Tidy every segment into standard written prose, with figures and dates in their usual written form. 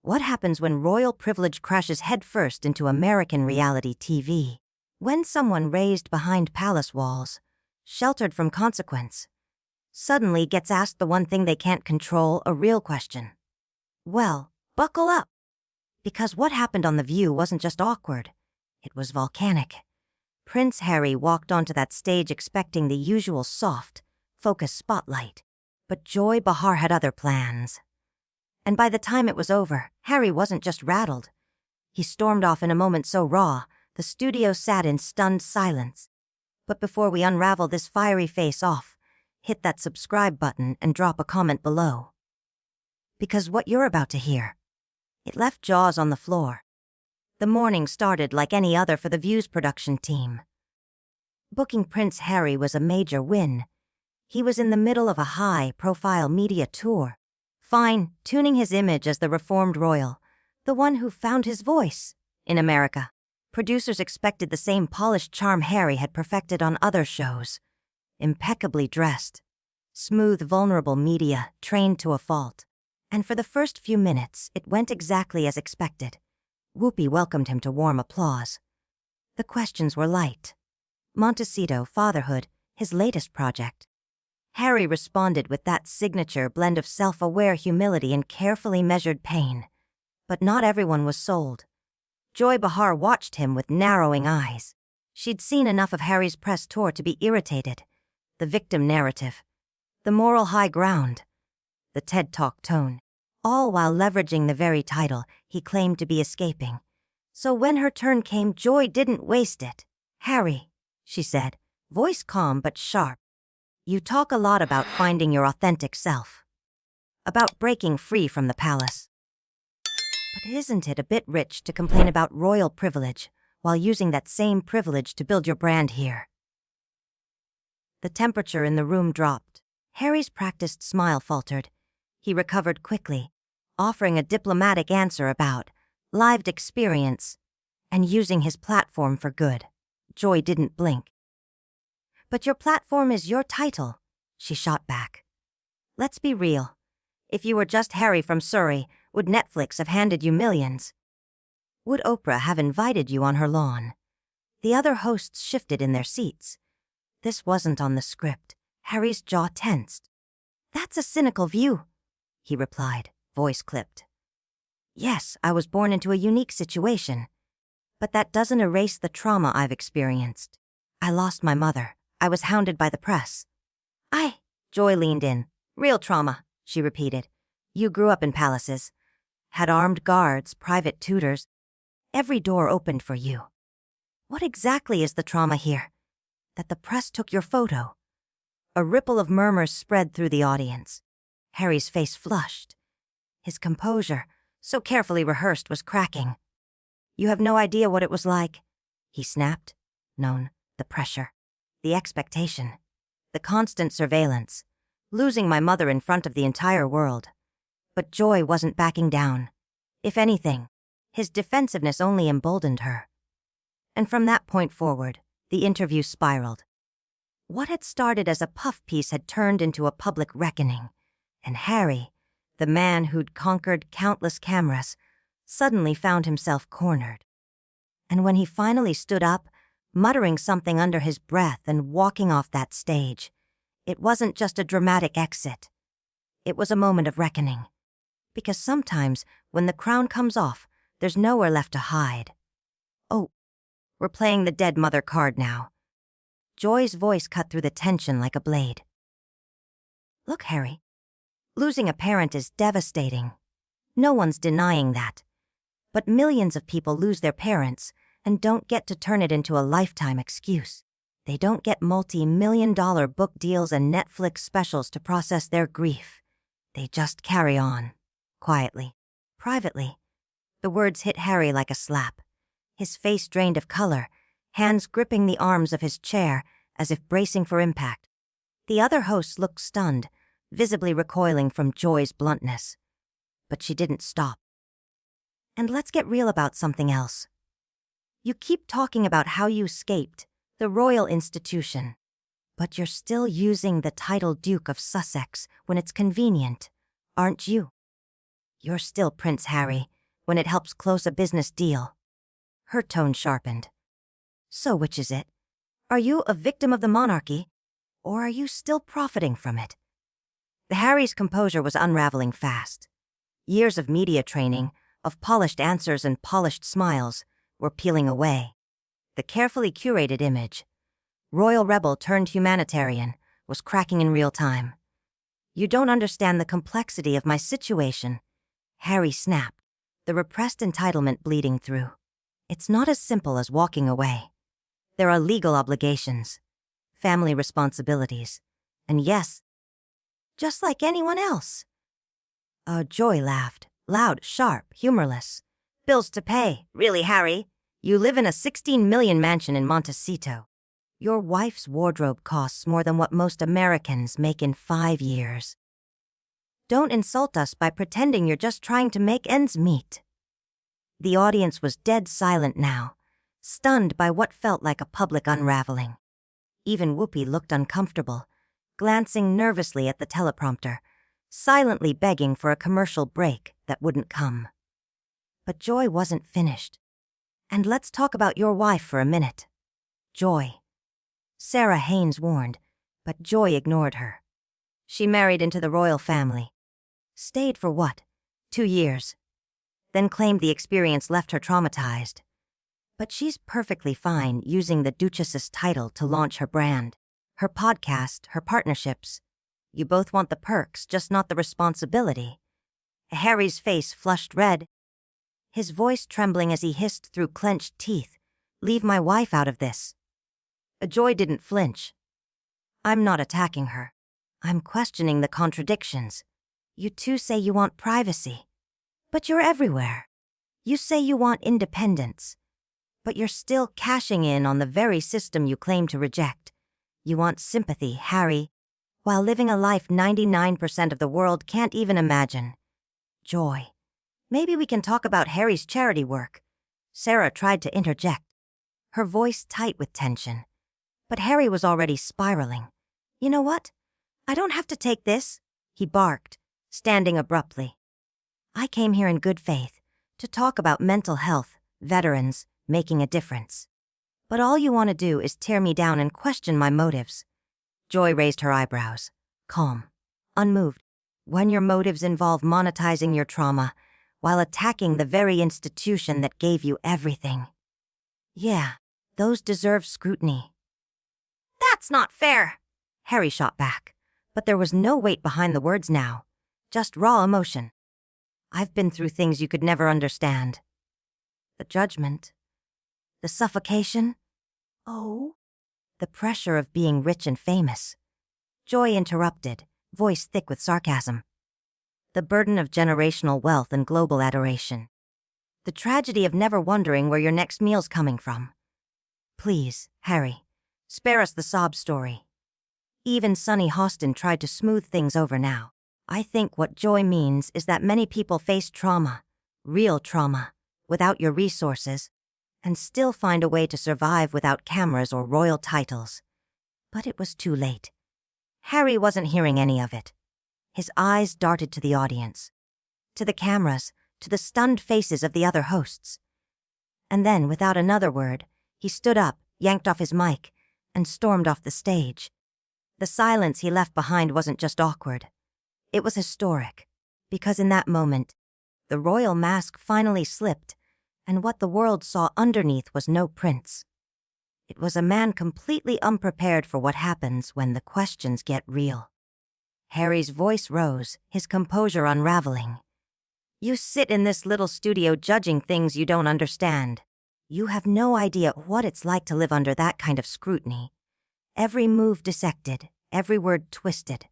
What happens when royal privilege crashes headfirst into American reality TV? When someone raised behind palace walls, sheltered from consequence, suddenly gets asked the one thing they can't control, a real question. Well, buckle up. Because what happened on The View wasn't just awkward, it was volcanic. Prince Harry walked onto that stage expecting the usual soft, focused spotlight. But Joy Behar had other plans. And by the time it was over, Harry wasn't just rattled. He stormed off in a moment so raw, the studio sat in stunned silence. But before we unravel this fiery face-off, hit that subscribe button and drop a comment below. Because what you're about to hear, it left jaws on the floor. The morning started like any other for the View's production team. Booking Prince Harry was a major win. He was in the middle of a high-profile media tour, fine-tuning his image as the reformed royal, the one who found his voice in America. Producers expected the same polished charm Harry had perfected on other shows. Impeccably dressed, smooth, vulnerable media, trained to a fault. And for the first few minutes, it went exactly as expected. Whoopi welcomed him to warm applause. The questions were light. Montecito, fatherhood, his latest project. Harry responded with that signature blend of self-aware humility and carefully measured pain. But not everyone was sold. Joy Behar watched him with narrowing eyes. She'd seen enough of Harry's press tour to be irritated. The victim narrative, the moral high ground, the TED Talk tone, all while leveraging the very title he claimed to be escaping. So when her turn came, Joy didn't waste it. "Harry," she said, voice calm but sharp, "you talk a lot about finding your authentic self, about breaking free from the palace. But isn't it a bit rich to complain about royal privilege while using that same privilege to build your brand here?" The temperature in the room dropped. Harry's practiced smile faltered. He recovered quickly, offering a diplomatic answer about lived experience and using his platform for good. Joy didn't blink. "But your platform is your title," she shot back. "Let's be real. If you were just Harry from Surrey, would Netflix have handed you millions? Would Oprah have invited you on her lawn?" The other hosts shifted in their seats. This wasn't on the script. Harry's jaw tensed. "That's a cynical view," he replied, voice clipped. "Yes, I was born into a unique situation. But that doesn't erase the trauma I've experienced. I lost my mother. I was hounded by the press." Joy leaned in. "Real trauma," she repeated. "You grew up in palaces, had armed guards, private tutors. Every door opened for you. What exactly is the trauma here? That the press took your photo?" A ripple of murmurs spread through the audience. Harry's face flushed. His composure, so carefully rehearsed, was cracking. "You have no idea what it was like," he snapped. "Known, the pressure, the expectation, the constant surveillance, losing my mother in front of the entire world." But Joy wasn't backing down. If anything, his defensiveness only emboldened her. And from that point forward, the interview spiraled. What had started as a puff piece had turned into a public reckoning, and Harry, the man who'd conquered countless cameras, suddenly found himself cornered. And when he finally stood up, muttering something under his breath and walking off that stage, it wasn't just a dramatic exit. It was a moment of reckoning. Because sometimes, when the crown comes off, there's nowhere left to hide. "Oh, we're playing the dead mother card now." Joy's voice cut through the tension like a blade. "Look, Harry, losing a parent is devastating. No one's denying that. But millions of people lose their parents and don't get to turn it into a lifetime excuse. They don't get multi-million-dollar book deals and Netflix specials to process their grief. They just carry on, quietly, privately." The words hit Harry like a slap. His face drained of color, hands gripping the arms of his chair as if bracing for impact. The other hosts looked stunned, visibly recoiling from Joy's bluntness. But she didn't stop. "And let's get real about something else. You keep talking about how you escaped, the royal institution. But you're still using the title Duke of Sussex when it's convenient, aren't you? You're still Prince Harry, when it helps close a business deal. Her tone sharpened. So which is it? Are you a victim of the monarchy, or are you still profiting from it? Harry's composure was unraveling fast. Years of media training, of polished answers and polished smiles, were peeling away. The carefully curated image, royal rebel turned humanitarian, was cracking in real time. You don't understand the complexity of my situation, Harry snapped, the repressed entitlement bleeding through. It's not as simple as walking away. There are legal obligations, family responsibilities, and yes, just like anyone else. Joy laughed, loud, sharp, humorless. Bills to pay. Really, Harry? You live in a 16 million mansion in Montecito. Your wife's wardrobe costs more than what most Americans make in 5 years. Don't insult us by pretending you're just trying to make ends meet. The audience was dead silent now, stunned by what felt like a public unraveling. Even Whoopi looked uncomfortable, glancing nervously at the teleprompter, silently begging for a commercial break that wouldn't come. But Joy wasn't finished. And let's talk about your wife for a minute. Joy. Sarah Haynes warned, but Joy ignored her. She married into the royal family. Stayed for what? 2 years. Then claimed the experience left her traumatized. But she's perfectly fine using the Duchess's title to launch her brand, her podcast, her partnerships. You both want the perks, just not the responsibility. Harry's face flushed red, his voice trembling as he hissed through clenched teeth, "Leave my wife out of this." Joy didn't flinch. "I'm not attacking her. I'm questioning the contradictions. You two say you want privacy, but you're everywhere. You say you want independence, but you're still cashing in on the very system you claim to reject. You want sympathy, Harry, while living a life 99% of the world can't even imagine. Joy, maybe we can talk about Harry's charity work." Sarah tried to interject, her voice tight with tension. But Harry was already spiraling. "You know what? I don't have to take this," he barked, standing abruptly. "I came here in good faith, to talk about mental health, veterans, making a difference. But all you want to do is tear me down and question my motives." Joy raised her eyebrows, calm, unmoved. "When your motives involve monetizing your trauma while attacking the very institution that gave you everything. Yeah, those deserve scrutiny." "That's not fair," Harry shot back, but there was no weight behind the words now, just raw emotion. "I've been through things you could never understand. The judgment, the suffocation. Oh, the pressure of being rich and famous." Joy interrupted, voice thick with sarcasm. "The burden of generational wealth and global adoration. The tragedy of never wondering where your next meal's coming from. Please, Harry, spare us the sob story." Even Sunny Hostin tried to smooth things over now. "I think what Joy means is that many people face trauma, real trauma, without your resources, and still find a way to survive without cameras or royal titles." But it was too late. Harry wasn't hearing any of it. His eyes darted to the audience, to the cameras, to the stunned faces of the other hosts. And then, without another word, he stood up, yanked off his mic, and stormed off the stage. The silence he left behind wasn't just awkward. It was historic, because in that moment, the royal mask finally slipped, and what the world saw underneath was no prince. It was a man completely unprepared for what happens when the questions get real. Harry's voice rose, his composure unraveling. "You sit in this little studio judging things you don't understand. You have no idea what it's like to live under that kind of scrutiny. Every move dissected, every word twisted."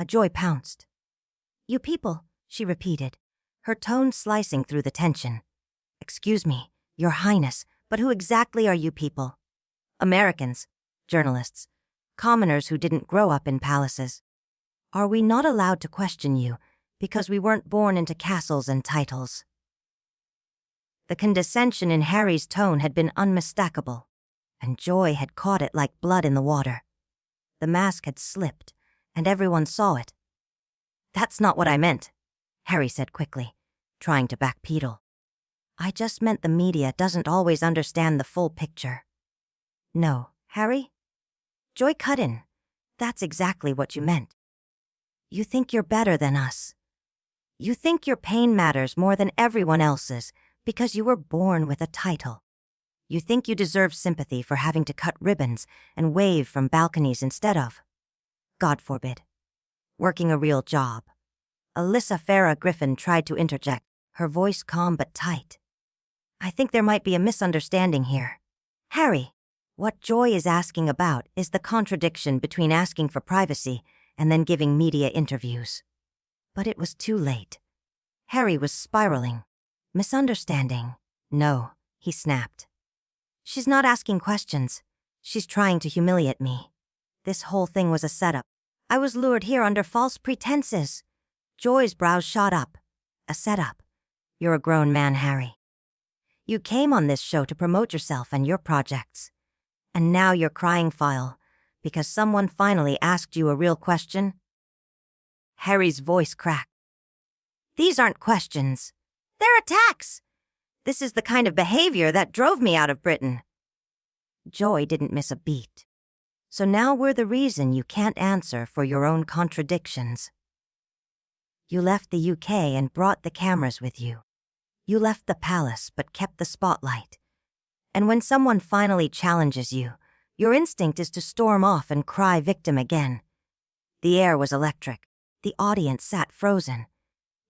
Joy pounced. "You people," she repeated, her tone slicing through the tension. "Excuse me, Your Highness, but who exactly are you people?" "Americans, journalists, commoners who didn't grow up in palaces. Are we not allowed to question you because we weren't born into castles and titles?" The condescension in Harry's tone had been unmistakable, and Joy had caught it like blood in the water. The mask had slipped, and everyone saw it. "That's not what I meant," Harry said quickly, trying to backpedal. I just meant the media doesn't always understand the full picture. No, Harry? Joy cut in. That's exactly what you meant. You think you're better than us. You think your pain matters more than everyone else's because you were born with a title. You think you deserve sympathy for having to cut ribbons and wave from balconies instead of, God forbid, working a real job. Alyssa Farah Griffin tried to interject, her voice calm but tight. I think there might be a misunderstanding here. Harry, what Joy is asking about is the contradiction between asking for privacy and then giving media interviews. But it was too late. Harry was spiraling. Misunderstanding? No, he snapped. She's not asking questions. She's trying to humiliate me. This whole thing was a setup. I was lured here under false pretenses. Joy's brows shot up. A setup. You're a grown man, Harry. You came on this show to promote yourself and your projects. And now you're crying foul because someone finally asked you a real question? Harry's voice cracked. These aren't questions. They're attacks. This is the kind of behavior that drove me out of Britain. Joy didn't miss a beat. So now we're the reason you can't answer for your own contradictions. You left the UK and brought the cameras with you. You left the palace but kept the spotlight. And when someone finally challenges you, your instinct is to storm off and cry victim again. The air was electric. The audience sat frozen.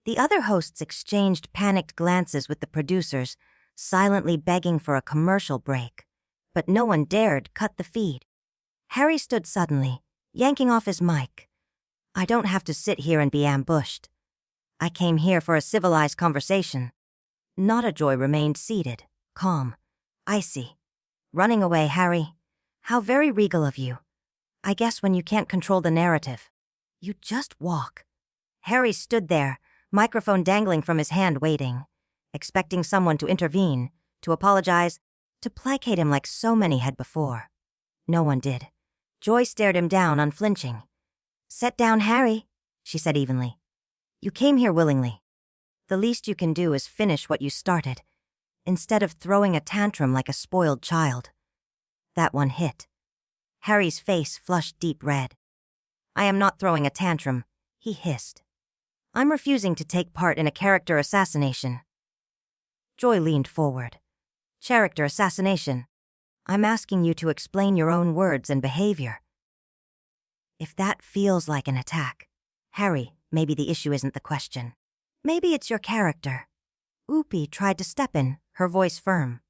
The other hosts exchanged panicked glances with the producers, silently begging for a commercial break. But no one dared cut the feed. Harry stood suddenly, yanking off his mic. I don't have to sit here and be ambushed. I came here for a civilized conversation. Nada Joy remained seated, calm, icy. Running away, Harry. How very regal of you. I guess when you can't control the narrative, you just walk. Harry stood there, microphone dangling from his hand, waiting, expecting someone to intervene, to apologize, to placate him like so many had before. No one did. Joy stared him down, unflinching. Sit down, Harry, she said evenly. You came here willingly. The least you can do is finish what you started, instead of throwing a tantrum like a spoiled child. That one hit. Harry's face flushed deep red. I am not throwing a tantrum, he hissed. I'm refusing to take part in a character assassination. Joy leaned forward. Character assassination. I'm asking you to explain your own words and behavior. If that feels like an attack, Harry, maybe the issue isn't the question. Maybe it's your character. Whoopi tried to step in, her voice firm.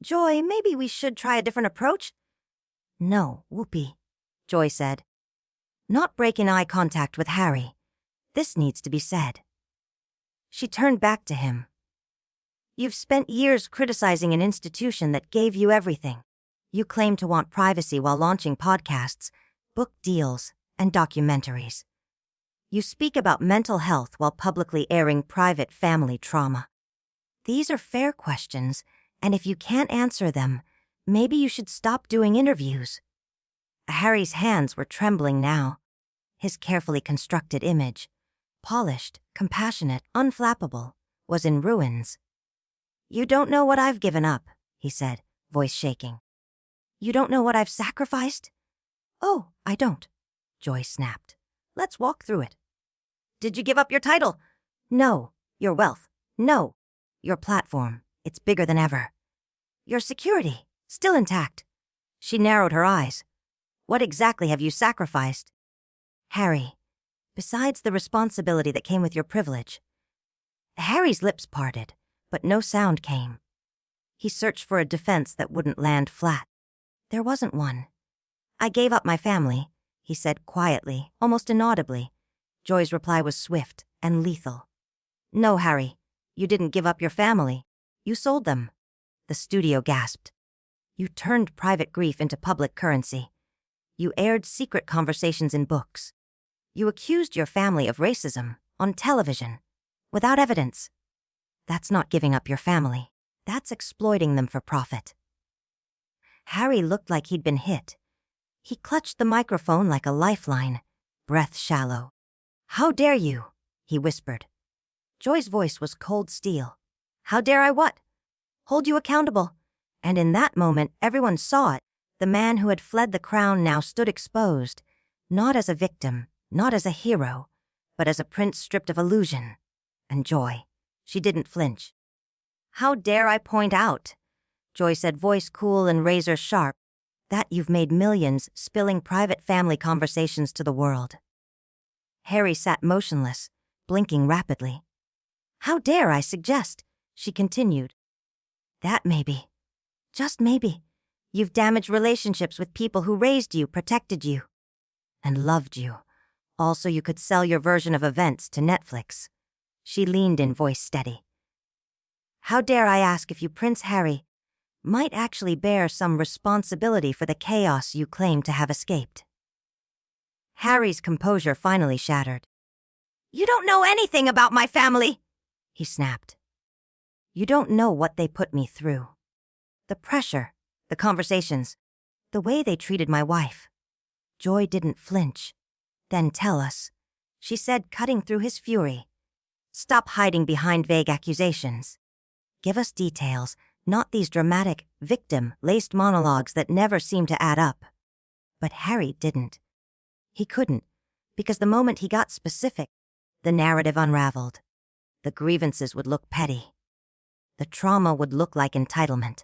Joy, maybe we should try a different approach? No, Whoopi, Joy said. Not breaking eye contact with Harry. This needs to be said. She turned back to him. You've spent years criticizing an institution that gave you everything. You claim to want privacy while launching podcasts, book deals, and documentaries. You speak about mental health while publicly airing private family trauma. These are fair questions, and if you can't answer them, maybe you should stop doing interviews. Harry's hands were trembling now. His carefully constructed image, polished, compassionate, unflappable, was in ruins. You don't know what I've given up, he said, voice shaking. You don't know what I've sacrificed? Oh, I don't, Joy snapped. Let's walk through it. Did you give up your title? No. Your wealth? No. Your platform? It's bigger than ever. Your security? Still intact. She narrowed her eyes. What exactly have you sacrificed? Harry, besides the responsibility that came with your privilege. Harry's lips parted, but no sound came. He searched for a defense that wouldn't land flat. There wasn't one. I gave up my family, he said quietly, almost inaudibly. Joy's reply was swift and lethal. No, Harry, you didn't give up your family. You sold them. The studio gasped. You turned private grief into public currency. You aired secret conversations in books. You accused your family of racism on television, without evidence. That's not giving up your family. That's exploiting them for profit. Harry looked like he'd been hit. He clutched the microphone like a lifeline, breath shallow. How dare you? He whispered. Joy's voice was cold steel. How dare I what? hold you accountable. And in that moment, everyone saw it. The man who had fled the crown now stood exposed, not as a victim, not as a hero, but as a prince stripped of illusion and joy. She didn't flinch. "How dare I point out," Joy said, voice cool and razor sharp, "that you've made millions spilling private family conversations to the world." Harry sat motionless, blinking rapidly. "How dare I suggest," she continued, "that maybe, just maybe, you've damaged relationships with people who raised you, protected you, and loved you, all so you could sell your version of events to Netflix." She leaned in, voice steady. "How dare I ask if you, Prince Harry, might actually bear some responsibility for the chaos you claim to have escaped?" Harry's composure finally shattered. "You don't know anything about my family," he snapped. "You don't know what they put me through. The pressure, the conversations, the way they treated my wife." Joy didn't flinch. "Then tell us," she said, cutting through his fury. "Stop hiding behind vague accusations. Give us details, not these dramatic, victim-laced monologues that never seem to add up." But Harry didn't. He couldn't, because the moment he got specific, the narrative unraveled. The grievances would look petty. The trauma would look like entitlement.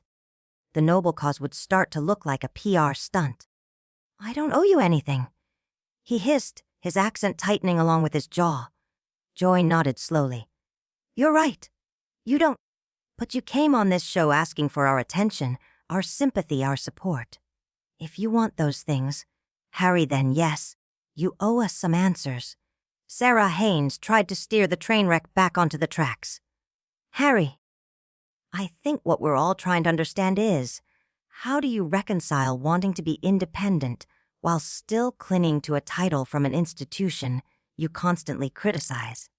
The noble cause would start to look like a PR stunt. "I don't owe you anything," he hissed, his accent tightening along with his jaw. Joy nodded slowly. "You're right. You don't. But you came on this show asking for our attention, our sympathy, our support. If you want those things, Harry, then yes, you owe us some answers." Sarah Haynes tried to steer the train wreck back onto the tracks. "Harry, I think what we're all trying to understand is, how do you reconcile wanting to be independent while still clinging to a title from an institution you constantly criticize?"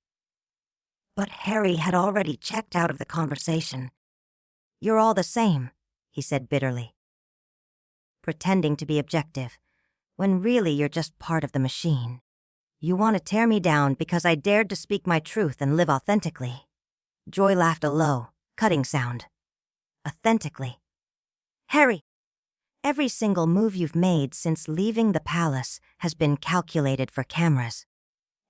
But Harry had already checked out of the conversation. "You're all the same," he said bitterly. "Pretending to be objective, when really you're just part of the machine. You want to tear me down because I dared to speak my truth and live authentically." Joy laughed a low, cutting sound. "Authentically. Harry, every single move you've made since leaving the palace has been calculated for cameras.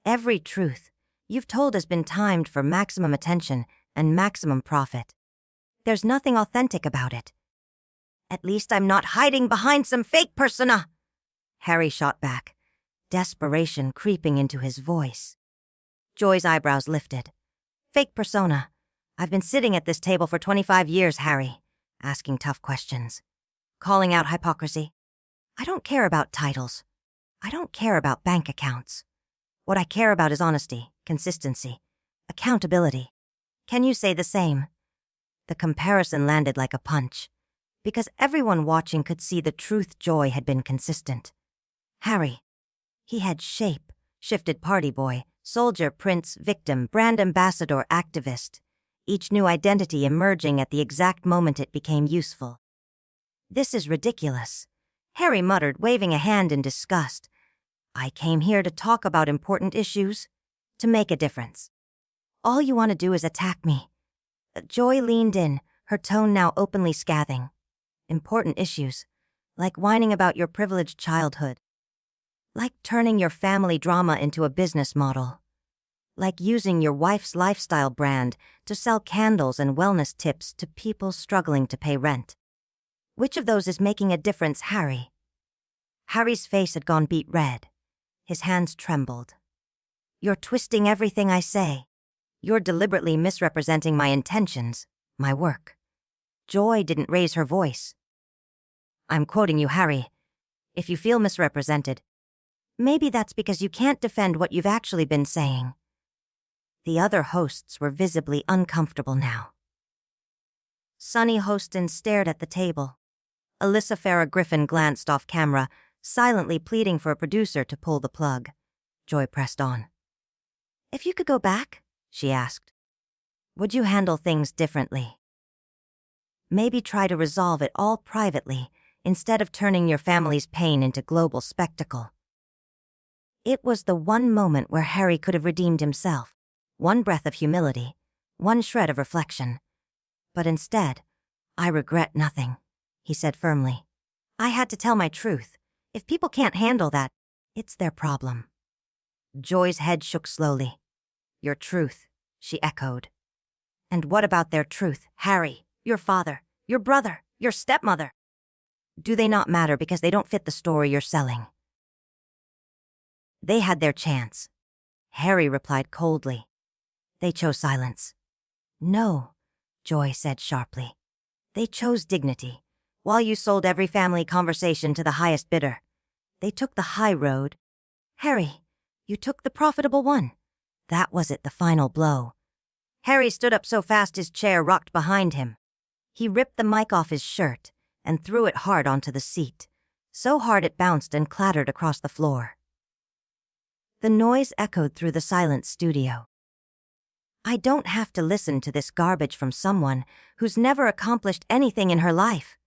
Every truth you've told has been timed for maximum attention and maximum profit. There's nothing authentic about it." "At least I'm not hiding behind some fake persona," Harry shot back, desperation creeping into his voice. Joy's eyebrows lifted. "Fake persona. I've been sitting at this table for 25 years, Harry, asking tough questions, calling out hypocrisy. I don't care about titles. I don't care about bank accounts. What I care about is honesty, consistency, accountability. Can you say the same?" The comparison landed like a punch, because everyone watching could see the truth. Joy had been consistent. Harry, he had shape, shifted party boy, soldier, prince, victim, brand ambassador, activist, each new identity emerging at the exact moment it became useful. "This is ridiculous," Harry muttered, waving a hand in disgust. "I came here to talk about important issues, to make a difference. All you want to do is attack me." Joy leaned in, her tone now openly scathing. "Important issues, like whining about your privileged childhood. Like turning your family drama into a business model. Like using your wife's lifestyle brand to sell candles and wellness tips to people struggling to pay rent. Which of those is making a difference, Harry?" Harry's face had gone beet red. His hands trembled. "You're twisting everything I say. You're deliberately misrepresenting my intentions, my work." Joy didn't raise her voice. "I'm quoting you, Harry. If you feel misrepresented, maybe that's because you can't defend what you've actually been saying." The other hosts were visibly uncomfortable now. Sonny Hostin stared at the table. Alyssa Farah Griffin glanced off camera, silently pleading for a producer to pull the plug. Joy pressed on. "If you could go back," she asked, "would you handle things differently? Maybe try to resolve it all privately instead of turning your family's pain into global spectacle." It was the one moment where Harry could have redeemed himself. One breath of humility, one shred of reflection. But instead, I regret nothing, he said firmly. I had to tell my truth. If people can't handle that, it's their problem. Joy's head shook slowly. Your truth, she echoed. And what about their truth, Harry, your father, your brother, your stepmother? Do they not matter because they don't fit the story you're selling? They had their chance. Harry replied coldly. They chose silence. No, Joy said sharply. They chose dignity. While you sold every family conversation to the highest bidder, they took the high road. Harry, you took the profitable one. That was it, the final blow. Harry stood up so fast his chair rocked behind him. He ripped the mic off his shirt and threw it hard onto the seat, so hard it bounced and clattered across the floor. The noise echoed through the silent studio. I don't have to listen to this garbage from someone who's never accomplished anything in her life.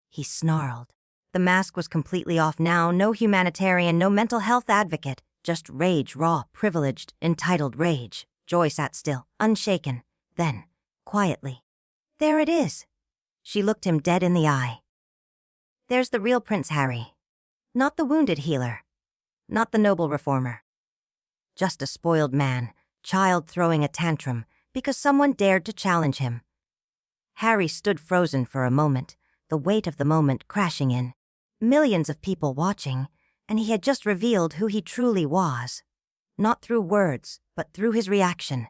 He snarled. The mask was completely off now, no humanitarian, no mental health advocate, just rage, raw, privileged, entitled rage. Joy sat still, unshaken. Then, quietly, there it is. She looked him dead in the eye. There's the real Prince Harry. Not the wounded healer. Not the noble reformer. Just a spoiled man, child throwing a tantrum because someone dared to challenge him. Harry stood frozen for a moment, the weight of the moment crashing in. Millions of people watching, and he had just revealed who he truly was. Not through words, but through his reaction.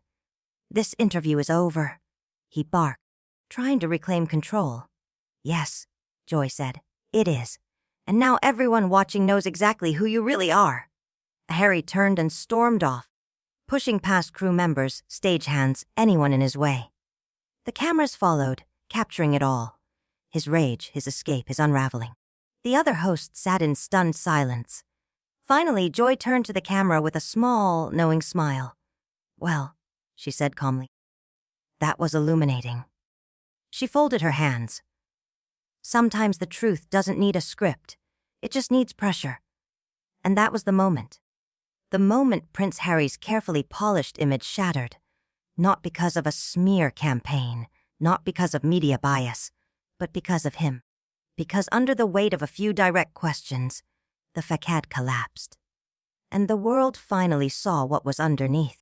This interview is over, he barked, trying to reclaim control. Yes, Joy said, it is. And now everyone watching knows exactly who you really are. Harry turned and stormed off, pushing past crew members, stagehands, anyone in his way. The cameras followed, capturing it all. His rage, his escape, his unraveling. The other hosts sat in stunned silence. Finally, Joy turned to the camera with a small, knowing smile. Well, she said calmly. That was illuminating. She folded her hands. Sometimes the truth doesn't need a script. It just needs pressure. And that was the moment. The moment Prince Harry's carefully polished image shattered. Not because of a smear campaign, not because of media bias, but because of him. Because under the weight of a few direct questions, the facade collapsed. And the world finally saw what was underneath.